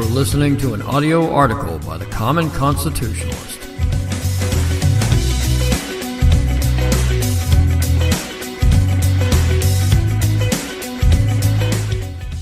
You're listening to an audio article by the Common Constitutionalist.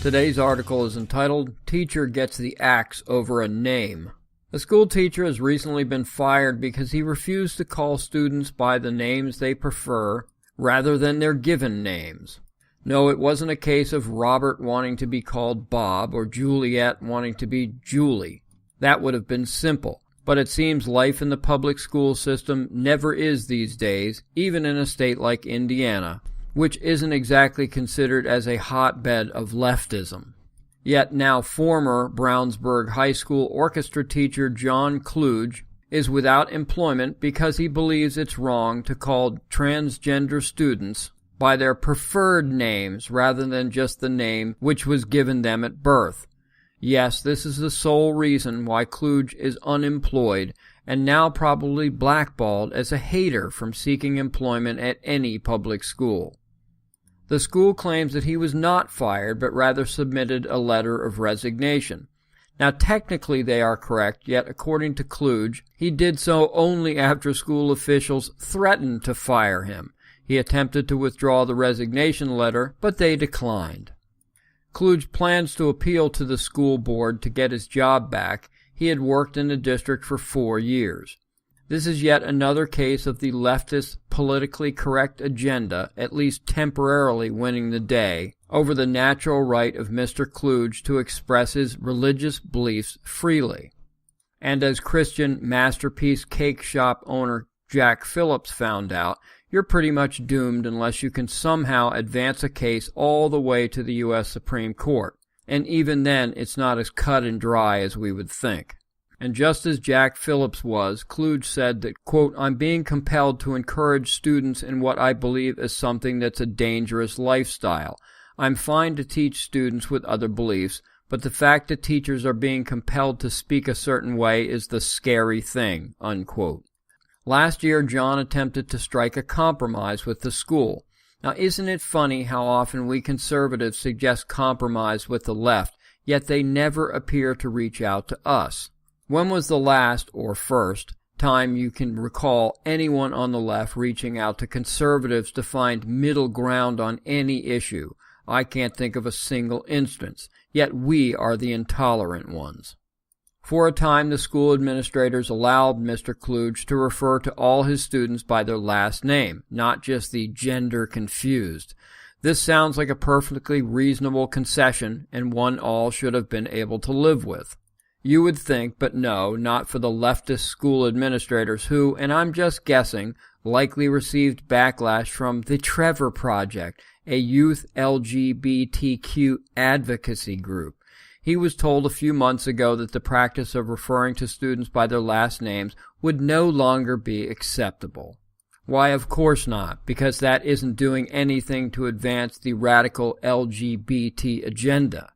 Today's article is entitled, Teacher Gets the Axe Over a Name. A school teacher has recently been fired because he refused to call students by the names they prefer rather than their given names. No, it wasn't a case of Robert wanting to be called Bob or Juliet wanting to be Julie. That would have been simple. But it seems life in the public school system never is these days, even in a state like Indiana, which isn't exactly considered as a hotbed of leftism. Yet now former Brownsburg High School orchestra teacher John Kluge is without employment because he believes it's wrong to call transgender students by their preferred names rather than just the name which was given them at birth. Yes, this is the sole reason why Kluge is unemployed and now probably blackballed as a hater from seeking employment at any public school. The school claims that he was not fired, but rather submitted a letter of resignation. Now, technically they are correct, yet according to Kluge, he did so only after school officials threatened to fire him. He attempted to withdraw the resignation letter, but they declined. Kluge plans to appeal to the school board to get his job back. He had worked in the district for 4 years. This is yet another case of the leftist politically correct agenda, at least temporarily winning the day, over the natural right of Mr. Kluge to express his religious beliefs freely. And as Christian Masterpiece Cake Shop owner Jack Phillips found out, you're pretty much doomed unless you can somehow advance a case all the way to the U.S. Supreme Court. And even then, it's not as cut and dry as we would think. And just as Jack Phillips was, Kluge said that, quote, I'm being compelled to encourage students in what I believe is something that's a dangerous lifestyle. I'm fine to teach students with other beliefs, but the fact that teachers are being compelled to speak a certain way is the scary thing, unquote. Last year, John attempted to strike a compromise with the school. Now, isn't it funny how often we conservatives suggest compromise with the left, yet they never appear to reach out to us? When was the last, or first, time you can recall anyone on the left reaching out to conservatives to find middle ground on any issue? I can't think of a single instance, yet we are the intolerant ones. For a time, the school administrators allowed Mr. Kluge to refer to all his students by their last name, not just the gender confused. This sounds like a perfectly reasonable concession and one all should have been able to live with. You would think, but no, not for the leftist school administrators who, and I'm just guessing, likely received backlash from the Trevor Project, a youth LGBTQ advocacy group. He was told a few months ago that the practice of referring to students by their last names would no longer be acceptable. Why, of course not, because that isn't doing anything to advance the radical LGBT agenda.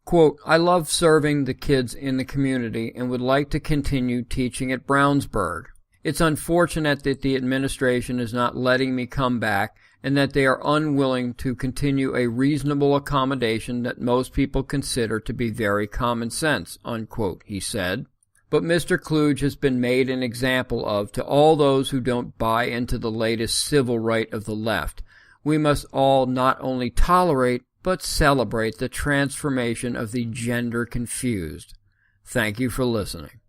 Quote, I love serving the kids in the community and would like to continue teaching at Brownsburg. It's unfortunate that the administration is not letting me come back and that they are unwilling to continue a reasonable accommodation that most people consider to be very common sense, unquote, he said. But Mr. Kluge has been made an example of to all those who don't buy into the latest civil right of the left. We must all not only tolerate, but celebrate the transformation of the gender confused. Thank you for listening.